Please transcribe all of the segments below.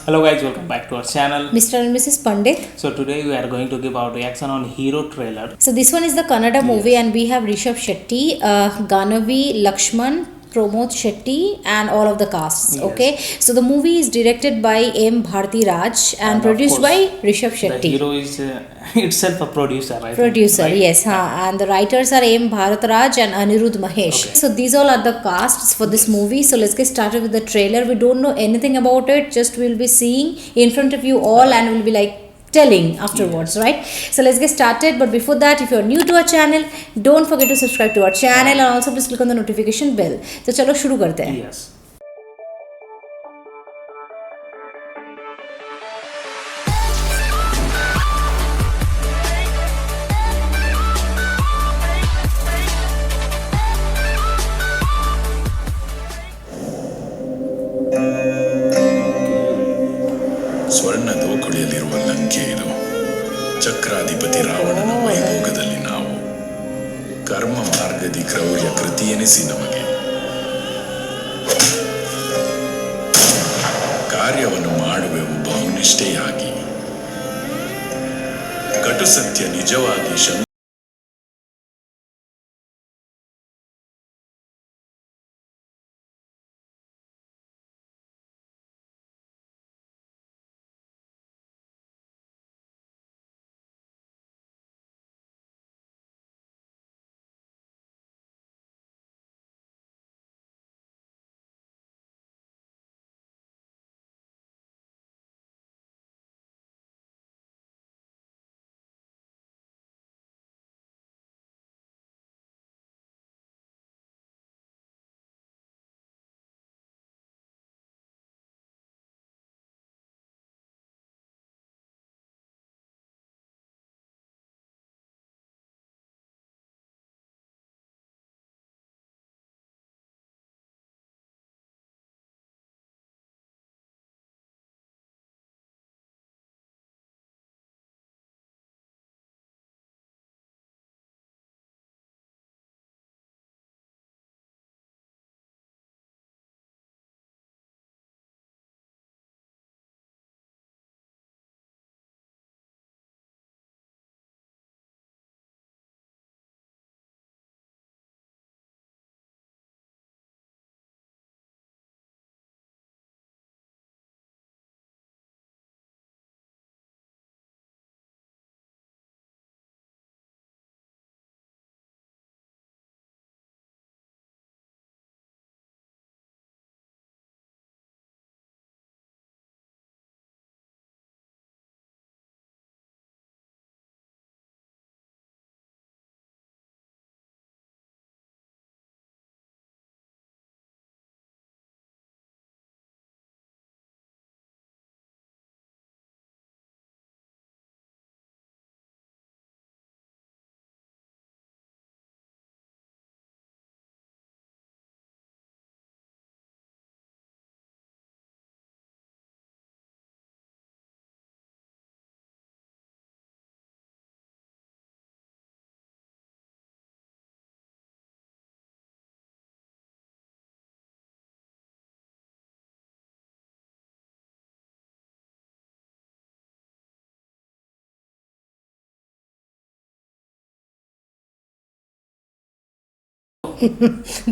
Hello guys, welcome back to our channel. Mr. and Mrs. Pandit. So today we are going to give our reaction on Hero trailer. So this one is the Kannada movie and we have Rishabh Shetty, Ganavi, Lakshman, Pramod Shetty and all of the casts. Yes. Okay, so the movie is directed by M. Bharti Raj and produced by Rishabh Shetty. The hero is itself a producer, right? Producer, right? yes. And the writers are M. Bharat Raj and Anirudh Mahesh. Okay. So these all are the casts for this movie. So let's get started with the trailer. We don't know anything about it. Just we'll be seeing in front of you all and we'll be like telling afterwards, right? So let's get started. But before that, if you're new to our channel, don't forget to subscribe to our channel and also please click on the notification bell. So चलो शुरू करते हैं. Yes. ಸ್ವರ್ಣದ ಕೊಡೆಯಲ್ಲಿರುವ Lanka ಇದು. ಚಕ್ರಾಧಿಪತಿ ರಾವಣನ ವೈಭೋಗದಲ್ಲಿ ನಾವು ಕರ್ಮ ಮಾರ್ಗದಿ ಕ್ರೌರ್ಯ ಕೃತಿ ಎನಿಸಿ ನಮಗೆ ಕಾರ್ಯವನ್ನು ಮಾಡುವೆವು ಬಹುನಿಷ್ಠೆಯಾಗಿ. ಕಟು ಸತ್ಯ ನಿಜವಾಗಿ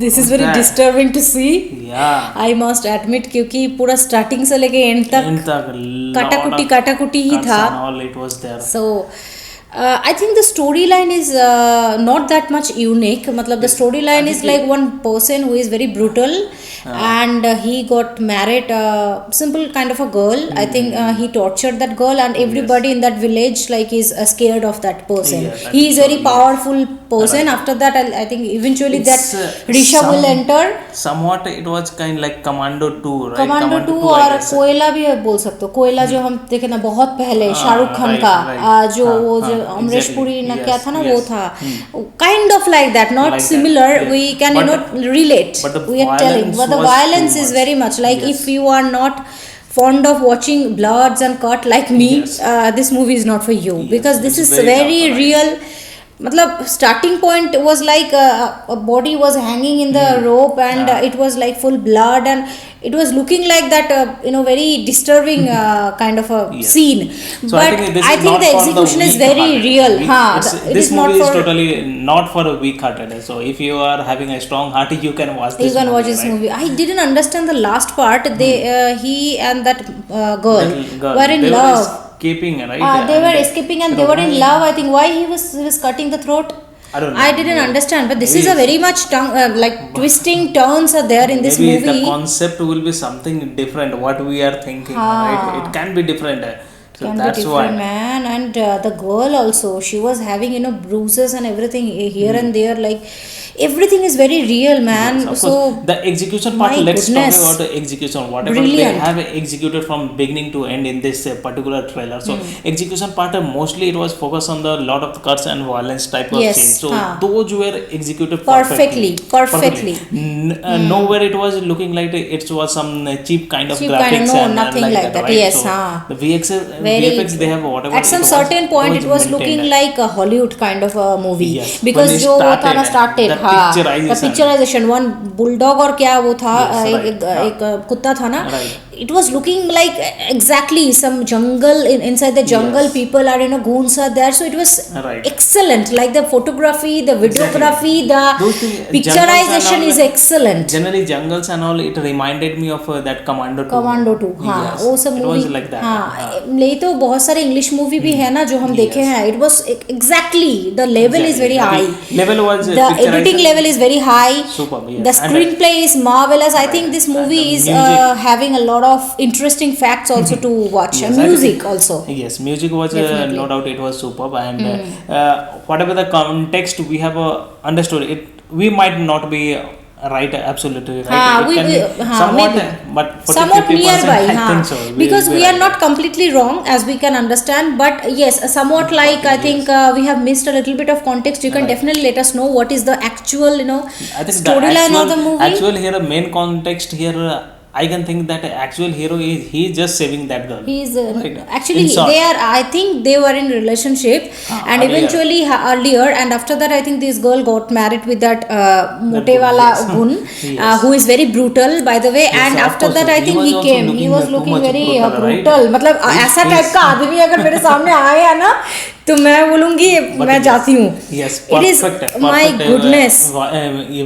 This is very disturbing to see. Yeah. I must admit क्योंकि पूरा स्टार्टिंग से लेके एंड तक काटाकुटी ही था. All it was there. So I think the storyline is not that much unique. मतलब the storyline is like one person who is very brutal and he got married simple kind of a girl. I think he tortured that girl and everybody in that village like is scared of that person. Yes, He is very so, powerful person. Right. After that I think eventually It's, that Rishabh will enter. Somewhat it was kind like Commando 2, right? Commando 2 I और guess. कोयला भी बोल सकते हो. कोयला जो हम देखे ना बहुत पहले शाहरुख खान का जो वो जो अमरीश पुरी ना क्या था ना वो था kind of like that, not like similar that, yeah. we can But relate, but the we are telling, violence but the was violence too is much. very much like Yes. if you are not fond of watching bloods and cut like me, Yes. this movie is not for you, Yes, because this it's is very very tough, right? real matlab starting point was like a body was hanging in the rope, and it was like full blood, and it was looking like that very disturbing kind of a scene. So but I think the execution is very real. This movie is totally not for a weak hearted. So if you are having a strong heart, you can watch this. You can watch this movie. I didn't understand the last part. They he and that girl were in love. Escaping, right? They were escaping and they were in love. I think why he was cutting the throat. I don't know. I didn't understand, but this is a very much like twisting turns are there in this movie. The concept will be something different. What we are thinking, right? It can be different. So Can that's be why. different, man. And the girl also, she was having bruises and everything here and there. Like everything is very real, man. Yes, of so course. The execution part, my let's goodness. talk about the execution. Whatever Brilliant. they have executed from beginning to end in this particular trailer. So execution part, mostly it was focused on the lot of cuts and violence type of Yes, scenes. So those were executed perfectly. Nowhere it was looking like it was some cheap kind of Cheap graphics. kind of, no, nothing like that. Right? Yes, So the VFX they have whatever. At some certain point, it was looking like a Hollywood kind of a movie. Yes. Because When it जो वो था started, ना started, the हाँ, picturization. the picturization, one bulldog और क्या वो था, Yes, right. एक कुत्ता था ना. Right. It was looking like exactly some jungle inside the jungle. Yes. People are goons are there. So it was Right. excellent. Like the photography, the videography, Those the things, picturization jungles and is all, excellent. Generally jungles and all, it reminded me of that Commando 2. Commando 2 हाँ Yes. वो सब It movie was like that. हाँ ले तो बहुत सारे English movie भी है ना जो हम देखे हैं. It was exactly the level is very high. Level was The editing level is very high. Superb, yes. The screenplay is marvelous. I think this movie is music. having a lot of interesting facts also to watch. Yes, And I music think- also. Yes, music was Definitely. no doubt it was superb, and whatever the context we have understood it, we might not be right, absolutely right. हाँ, it can be हाँ, somewhat, maybe. but 40, Somewhat 50% nearby, I हाँ. think so. Because will we be are right. not completely wrong, as we can understand, but yes, somewhat like I think we have missed a little bit of context. You can definitely let us know what is the actual, I think storyline of the movie. actual here, main context here, I can think that actual hero is he just saving that girl. He is Right. actually In short. they are. I think they were in relationship, and earlier. eventually earlier, and after that, I think this girl got married with that mote gun, wala yes. gun, Yes. who is very brutal, by the way. Yes, and of after course. that, I He think was he also came. He looking was too looking much very brutal, right? brutal. मतलब ऐसा type का आदमी अगर मेरे सामने आया ना तो मैं बोलूँगी मैं जाती हूँ. Yes, It is perfect. my perfect, goodness.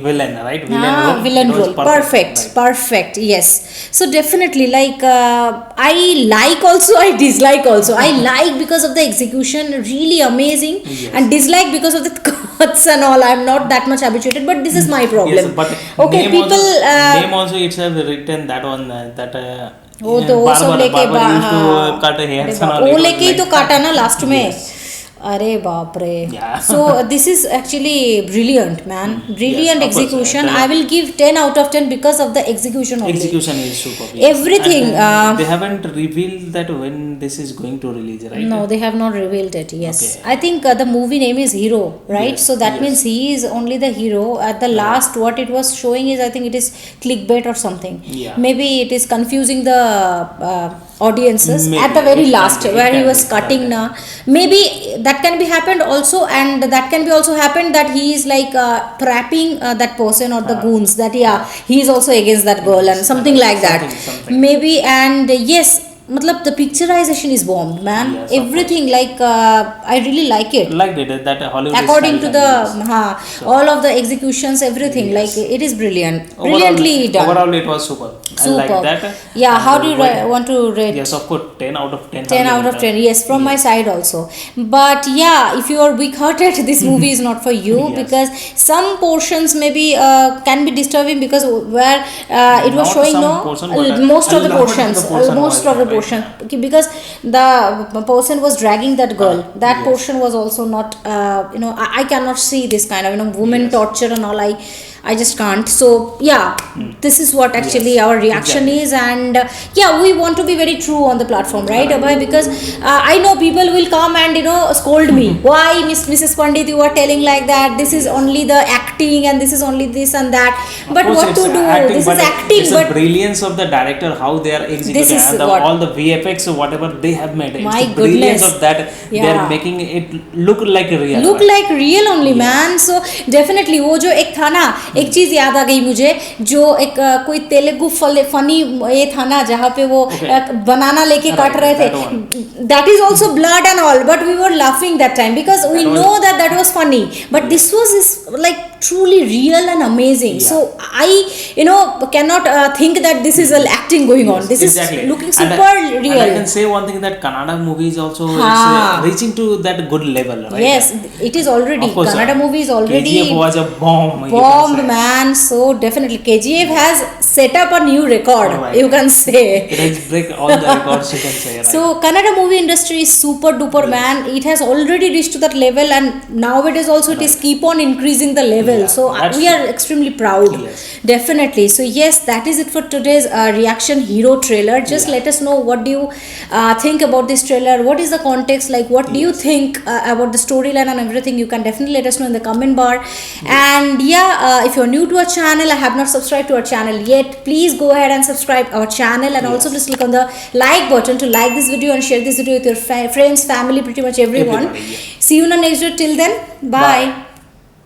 Villain, right? Villain It was role. Perfect. right. Perfect. Yes. So definitely, like I like also, I dislike also. I like because of the execution, really amazing, Yes. and dislike because of the cuts and all. I'm not that much habituated, but this is my problem. Yes, but okay, name people. also, name also itself written that one that वो तो वो सब लेके barber used to हाँ. cut hairs अरे and all. बाप, It वो was लेके ही like तो काटा ना लास्ट में. Yes. अरे बाप रे. Yeah. So this is actually brilliant, man. Brilliant Yes, of course. execution. I will give 10 out of 10 because of the execution only. Execution is superb. Everything, And, they haven't revealed that when this is going to release, right? No, they have not revealed it. Yes, Okay. I think the movie name is Hero, right? Yes, So that yes. means he is only the hero. At the last, what it was showing is, I think it is clickbait or something. Yeah. Maybe it is confusing the audiences Maybe. at the very It can last be, it where he can was be, cutting. okay. Na, maybe that can be happened also, and that can be also happened that he is like trapping that person or the goons. That he is also against that girl and something like that. Something. Maybe, and yes. Matlab the picturization is bombed, man. Yes, of Everything like I really like it. Liked it that Hollywood. According to the yes. all of the executions, everything Yes. like it is brilliant, Overall, brilliantly done. Overall, it was super. I like Superb. that. Yeah, And how do you what- want to rate? Yes, of course, 10 out of 10. 10 out of 10, yes, from my side also. But yeah, if you are weak hearted, this movie is not for you. Yes. Because some portions maybe can be disturbing because where it was Not showing some portion, but most of the a lot of portions, the portion most was of the there, right? portion. Okay, because the person was dragging that girl, that yes. portion was also not I cannot see this kind of woman Yes. torture and all. I just can't. So yeah, this is what actually Yes, our reaction exactly. is, and yeah, we want to be very true on the platform, right, Abhay? Because I know people will come and scold me. Why, Mrs. Pandit, you are telling like that? This is only the acting, and this is only this and that. But Of course what it's to do? acting, This but is acting, it's but the brilliance of the director, how they are executing, is and what- all the VFX or whatever they have made. It's My the brilliance goodness. of that. They Yeah. are making it look like real. Look right? Like real only man. So definitely वो जो एक था ना, एक चीज याद आ गई मुझे, जो एक कोई तेलुगु फनी ये था ना, जहाँ पे वो Okay. बनाना लेके Right, काट रहे थे. that one. That is also blood and all, but we were laughing that time because we That was- no that that was funny, but this was like truly real and amazing. Yeah. So I cannot think that this is acting going on. This Exactly. is looking And super and real. I can say one thing, that Kannada movies also is Ha. reaching to that good level, right? Yes, it is already. Of course, Kannada movie is already KGF was a bomb. you can bombed, say. man. So definitely KGF has set up a new record, Right. you can say. It has break all the records, you can say, right? So Kannada movie industry is super duper, man. It has already reached to that level, and nowadays also it is keep on increasing the level. Yeah, So that's we are extremely proud. Yes. Definitely. So yes, that is it for today's reaction hero trailer. Just let us know, what do you think about this trailer? What is the context like? What do you think about the storyline and everything? You can definitely let us know in the comment bar. And yeah, if you're new to our channel, I have not subscribed to our channel yet, please go ahead and subscribe our channel, and also please click on the like button to like this video and share this video with your friends, family, pretty much everyone. Everybody, yeah. See you in the next video. Till then, bye.